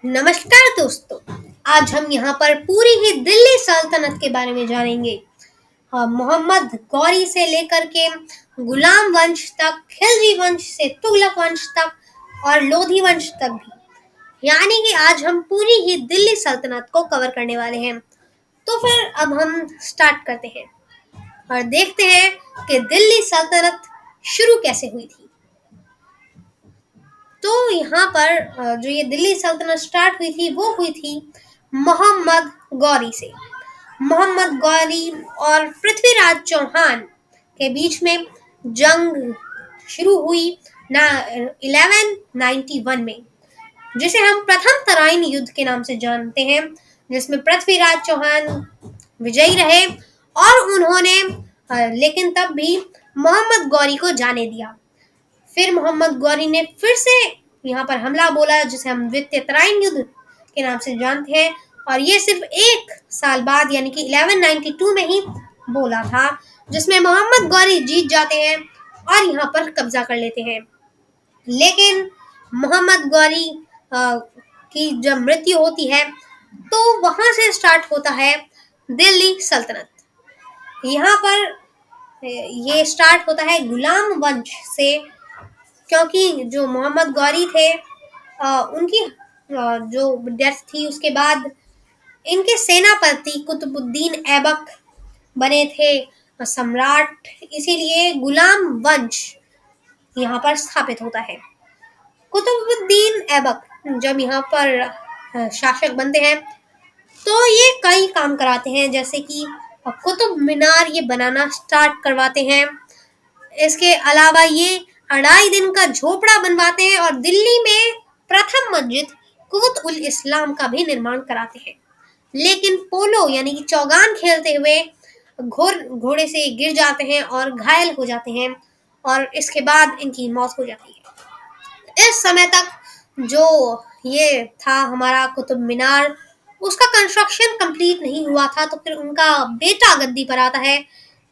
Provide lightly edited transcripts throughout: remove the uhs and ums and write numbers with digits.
नमस्कार दोस्तों। आज हम यहाँ पर पूरी ही दिल्ली सल्तनत के बारे में जानेंगे। मोहम्मद गौरी से लेकर के गुलाम वंश तक, खिलजी वंश से तुगलक वंश तक और लोधी वंश तक भी। यानी कि आज हम पूरी ही दिल्ली सल्तनत को कवर करने वाले हैं। तो फिर अब हम स्टार्ट करते हैं और देखते हैं कि दिल्ली सल्तनत शुरू कैसे हुई थी। तो यहाँ पर जो ये दिल्ली सल्तनत स्टार्ट हुई थी वो हुई थी मोहम्मद गौरी से। मोहम्मद गौरी और पृथ्वीराज चौहान के बीच में जंग शुरू हुई ना 1191 में, जिसे हम प्रथम तराइन युद्ध के नाम से जानते हैं, जिसमें पृथ्वीराज चौहान विजयी रहे और उन्होंने लेकिन तब भी मोहम्मद गौरी को जाने दिया। फिर मोहम्मद गौरी ने फिर से यहाँ पर हमला बोला, जिसे हम द्वितीय तराइन युद्ध के नाम से जानते हैं, और ये सिर्फ एक साल बाद यानी कि 1192 में ही बोला था, जिसमें मोहम्मद गौरी जीत जाते हैं और यहाँ पर कब्जा कर लेते हैं। लेकिन मोहम्मद गौरी की जब मृत्यु होती है तो वहां से स्टार्ट होता है दिल्ली सल्तनत। यहाँ पर ये स्टार्ट होता है गुलाम वंश से, क्योंकि जो मोहम्मद गौरी थे उनकी जो डेथ थी उसके बाद इनके सेनापति कुतुबुद्दीन ऐबक बने थे सम्राट, इसीलिए गुलाम वंश यहाँ पर स्थापित होता है। कुतुबुद्दीन ऐबक जब यहाँ पर शासक बनते हैं तो ये कई काम कराते हैं, जैसे कि कुतुब मीनार ये बनाना स्टार्ट करवाते हैं। इसके अलावा ये 2.5 दिन का झोपड़ा बनवाते हैं और दिल्ली में प्रथम मस्जिद कुवत उल इस्लाम का भी निर्माण कराते हैं। लेकिन पोलो यानी कि चौगान खेलते हुए घोड़े से गिर जाते हैं और घायल हो जाते हैं और इसके बाद इनकी मौत हो जाती है। इस समय तक जो ये था हमारा कुतुब मीनार, उसका कंस्ट्रक्शन कंप्लीट नहीं हुआ था। तो फिर उनका बेटा गद्दी पर आता है,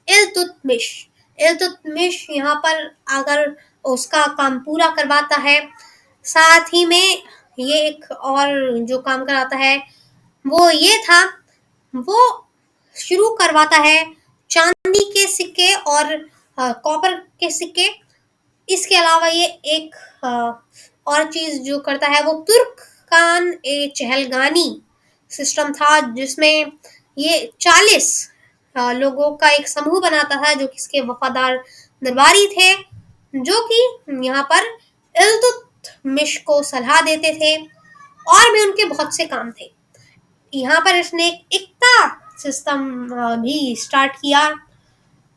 इल्तुतमिश। इल्तुतमिश यहाँ पर आकर उसका काम पूरा करवाता है। साथ ही में ये एक और जो काम कराता है वो ये था, वो शुरू करवाता है चांदी के सिक्के और कॉपर के सिक्के। इसके अलावा ये एक और चीज जो करता है वो तुर्कान ए चहलगानी सिस्टम था, जिसमें ये 40 लोगों का एक समूह बनाता था जो किसके वफादार दरबारी थे, जो कि यहाँ पर इल्तुतमिश को सलाह देते थे और भी उनके बहुत से काम थे। यहाँ पर इसने एक इक्ता सिस्टम भी स्टार्ट किया,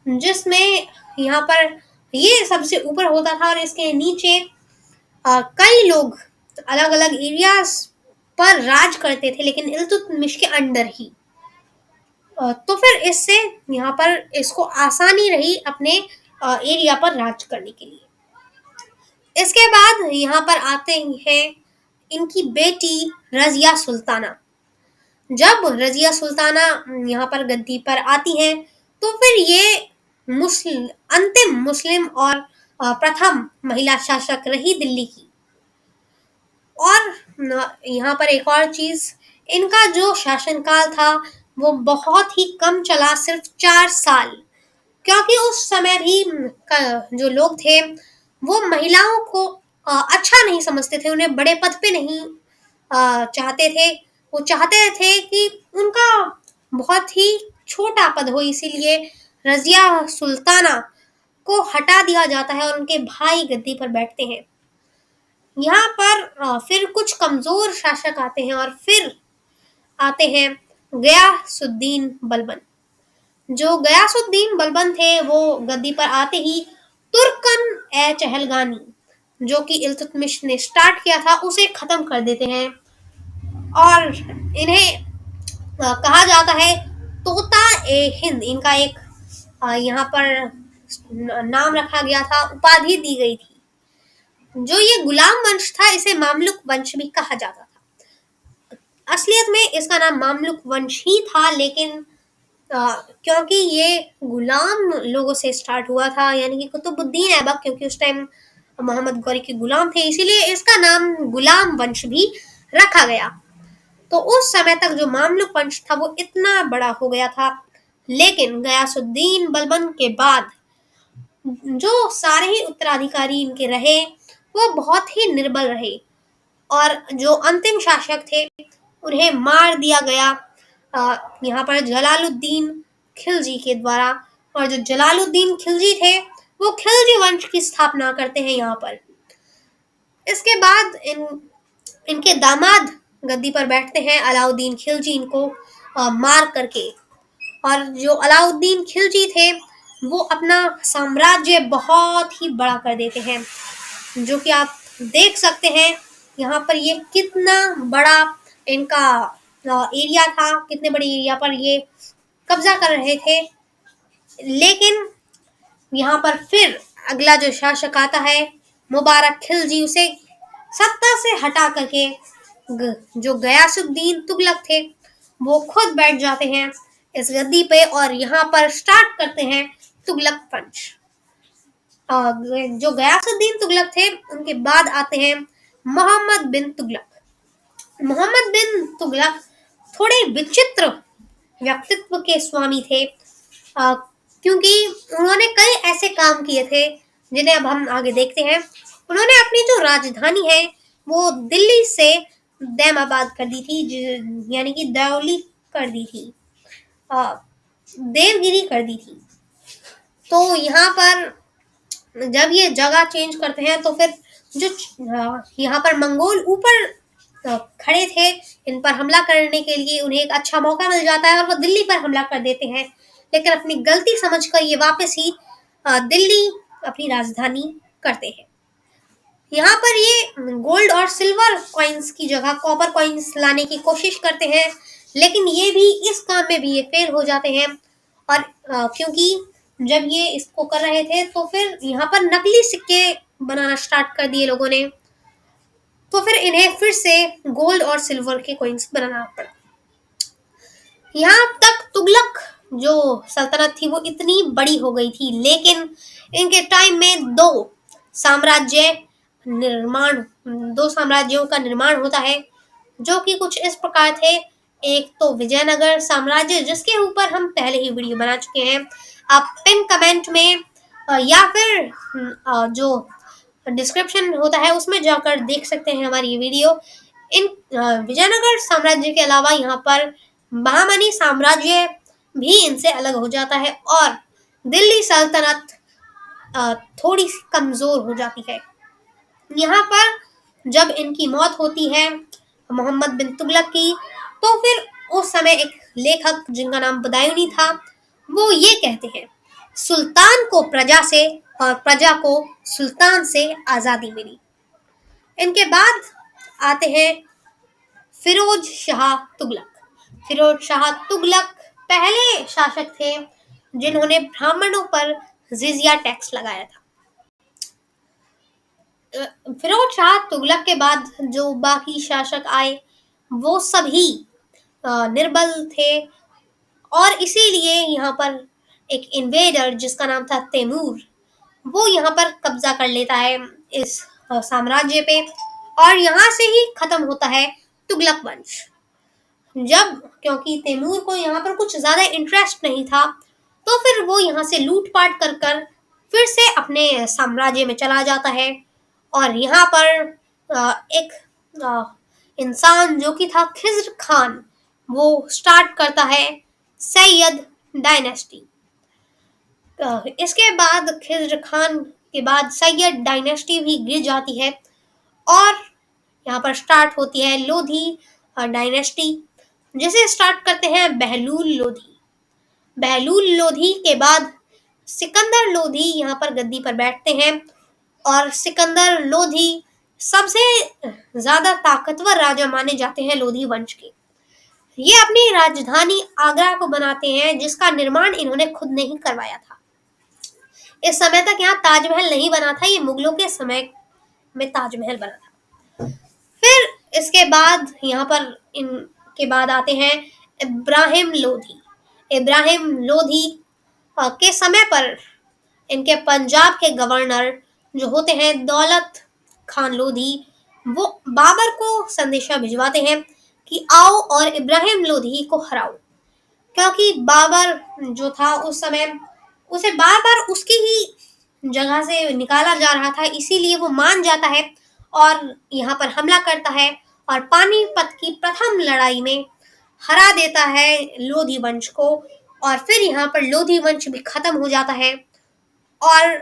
जिसमें यहाँ पर ये सबसे ऊपर होता था और इसके नीचे कई लोग अलग अलग एरियाज पर राज करते थे, लेकिन इल्तुतमिश के अंडर ही। तो फिर इससे यहाँ पर इसको आसानी रही अपने एरिया पर राज करने के लिए। इसके बाद यहाँ पर आते हैं इनकी बेटी रजिया सुल्ताना। जब रजिया सुल्ताना यहाँ पर गद्दी पर आती हैं तो फिर ये अंतिम मुस्लिम और प्रथम महिला शासक रही दिल्ली की। और यहाँ पर एक और चीज, इनका जो शासनकाल था वो बहुत ही कम चला, सिर्फ 4 साल, क्योंकि उस समय भी जो लोग थे वो महिलाओं को अच्छा नहीं समझते थे, उन्हें बड़े पद पे नहीं चाहते थे। वो चाहते थे कि उनका बहुत ही छोटा पद हो, इसीलिए रजिया सुल्ताना को हटा दिया जाता है और उनके भाई गद्दी पर बैठते हैं। यहाँ पर फिर कुछ कमजोर शासक आते हैं और फिर आते हैं गयासुद्दीन बलबन। जो गयासुद्दीन बलबन थे वो गद्दी पर आते ही तुर्कन ए चहलगानी, जो कि इल्तुतमिश ने स्टार्ट किया था, उसे खत्म कर देते हैं और इन्हें कहा जाता है तोता ए हिंद। इनका एक यहाँ पर नाम रखा गया था, उपाधि दी गई थी। जो ये गुलाम वंश था इसे मामलुक वंश भी कहा जाता था। असलियत में इसका नाम मामलुक वंश ही था, लेकिन क्योंकि ये गुलाम लोगों से स्टार्ट हुआ था, यानी कि कुतुबुद्दीन ऐबक क्योंकि उस टाइम मोहम्मद गौरी के गुलाम थे, इसीलिए इसका नाम गुलाम वंश भी रखा गया। तो उस समय तक जो मामलुक वंश था वो इतना बड़ा हो गया था, लेकिन गयासुद्दीन बलबन के बाद जो सारे ही उत्तराधिकारी इनके रहे वो बहुत ही निर्बल रहे, और जो अंतिम शासक थे उन्हें मार दिया गया यहाँ पर जलालुद्दीन खिलजी के द्वारा। और जो जलालुद्दीन खिलजी थे वो खिलजी वंश की स्थापना करते हैं यहाँ पर। इसके बाद इनके दामाद गद्दी पर बैठते हैं, अलाउद्दीन खिलजी, इनको मार करके। और जो अलाउद्दीन खिलजी थे वो अपना साम्राज्य बहुत ही बड़ा कर देते हैं, जो कि आप देख सकते हैं यहाँ पर ये कितना बड़ा इनका एरिया था, कितने बड़े एरिया पर ये कब्जा कर रहे थे। लेकिन यहाँ पर फिर अगला जो शासक आता है मुबारक खिलजी, उसे सत्ता से हटा करके जो गयासुद्दीन तुगलक थे वो खुद बैठ जाते हैं इस गद्दी पे, और यहाँ पर स्टार्ट करते हैं तुगलक वंश। जो गयासुद्दीन तुगलक थे उनके बाद आते हैं मोहम्मद बिन तुगलक। मोहम्मद बिन तुगलक थोड़े विचित्र व्यक्तित्व के स्वामी थे, क्योंकि उन्होंने कई ऐसे काम किए थे जिन्हें अब हम आगे देखते हैं। उन्होंने अपनी जो राजधानी है वो दिल्ली से दैमाबाद कर दी थी, यानी कि दौली कर दी थी, देवगिरी कर दी थी। तो यहाँ पर जब ये जगह चेंज करते हैं तो फिर जो यहाँ पर मंगोल ऊपर खड़े थे इन पर हमला करने के लिए, उन्हें एक अच्छा मौका मिल जाता है और वो दिल्ली पर हमला कर देते हैं। लेकिन अपनी गलती समझकर ये वापस ही दिल्ली अपनी राजधानी करते हैं। यहाँ पर ये गोल्ड और सिल्वर कॉइन्स की जगह कॉपर कॉइन्स लाने की कोशिश करते हैं, लेकिन ये भी इस काम में भी ये फेल हो जाते हैं। और क्योंकि जब ये इसको कर रहे थे तो फिर यहाँ पर नकली सिक्के बनाना स्टार्ट कर दिए लोगों ने, तो फिर इन्हें फिर से गोल्ड और सिल्वर के कॉइन्स बनाना पड़ा। यहाँ तक तुगलक जो सल्तनत थी वो इतनी बड़ी हो गई थी, लेकिन इनके टाइम में दो साम्राज्यों का निर्माण होता है, जो कि कुछ इस प्रकार थे। एक तो विजयनगर साम्राज्य, जिसके ऊपर हम पहले ही वीडियो बना चुके हैं, आप पिन कमेंट में या फिर जो डिस्क्रिप्शन होता है उसमें जाकर देख सकते हैं हमारी ये वीडियो। इन विजयनगर साम्राज्य के अलावा यहाँ पर बहमनी साम्राज्य भी इनसे अलग हो जाता है, और दिल्ली सल्तनत थोड़ी सी कमजोर हो जाती है। यहाँ पर जब इनकी मौत होती है मोहम्मद बिन तुगलक की, तो फिर उस समय एक लेखक जिनका नाम बदायूनी था वो ये कहते हैं, सुल्तान को प्रजा से और प्रजा को सुल्तान से आजादी मिली। इनके बाद आते हैं फिरोज शाह तुगलक। फिरोज शाह तुगलक पहले शासक थे जिन्होंने ब्राह्मणों पर जिजिया टैक्स लगाया था। फिरोज शाह तुगलक के बाद जो बाकी शासक आए वो सभी निर्बल थे, और इसीलिए यहाँ पर एक इन्वेडर जिसका नाम था तैमूर, वो यहाँ पर कब्जा कर लेता है इस साम्राज्य पे, और यहाँ से ही खत्म होता है तुगलक वंश। जब क्योंकि तैमूर को यहाँ पर कुछ ज्यादा इंटरेस्ट नहीं था, तो फिर वो यहाँ से लूटपाट कर कर फिर से अपने साम्राज्य में चला जाता है। और यहाँ पर एक इंसान जो कि था खिज्र खान, वो स्टार्ट करता है सैयद डायनेस्टी। इसके बाद खिज्र खान के बाद सैयद डायनेस्टी भी गिर जाती है, और यहाँ पर स्टार्ट होती है लोधी डायनेस्टी, जिसे स्टार्ट करते हैं बहलूल लोधी। बहलूल लोधी के बाद सिकंदर लोधी यहाँ पर गद्दी पर बैठते हैं, और सिकंदर लोधी सबसे ज्यादा ताकतवर राजा माने जाते हैं लोधी वंश के। ये अपनी राजधानी आगरा को बनाते हैं, जिसका निर्माण इन्होंने खुद नहीं करवाया था। इस समय तक यहाँ ताजमहल नहीं बना था, ये मुगलों के समय में ताजमहल बना था। फिर इसके बाद यहाँ पर इनके बाद आते हैं इब्राहिम लोधी। इब्राहिम लोधी के समय पर इनके पंजाब के गवर्नर जो होते हैं दौलत खान लोधी, वो बाबर को संदेशा भिजवाते हैं कि आओ और इब्राहिम लोधी को हराओ, क्योंकि बाबर जो था उस समय उसे बार बार उसकी ही जगह से निकाला जा रहा था, इसीलिए वो मान जाता है और यहाँ पर हमला करता है और पानीपत की प्रथम लड़ाई में हरा देता है लोधी वंश को। और फिर यहाँ पर लोधी वंश भी खत्म हो जाता है और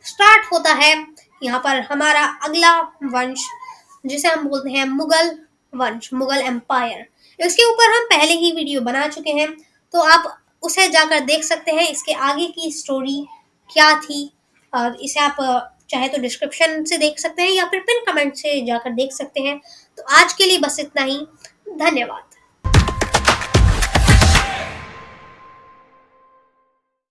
स्टार्ट होता है यहाँ पर हमारा अगला वंश, जिसे हम बोलते हैं मुगल वंश, मुगल एम्पायर। इसके ऊपर हम पहले ही वीडियो बना चुके हैं, तो आप उसे जाकर देख सकते हैं इसके आगे की स्टोरी क्या थी। इसे आप चाहे तो डिस्क्रिप्शन से देख सकते हैं या फिर पिन कमेंट से जाकर देख सकते हैं। तो आज के लिए बस इतना ही। धन्यवाद।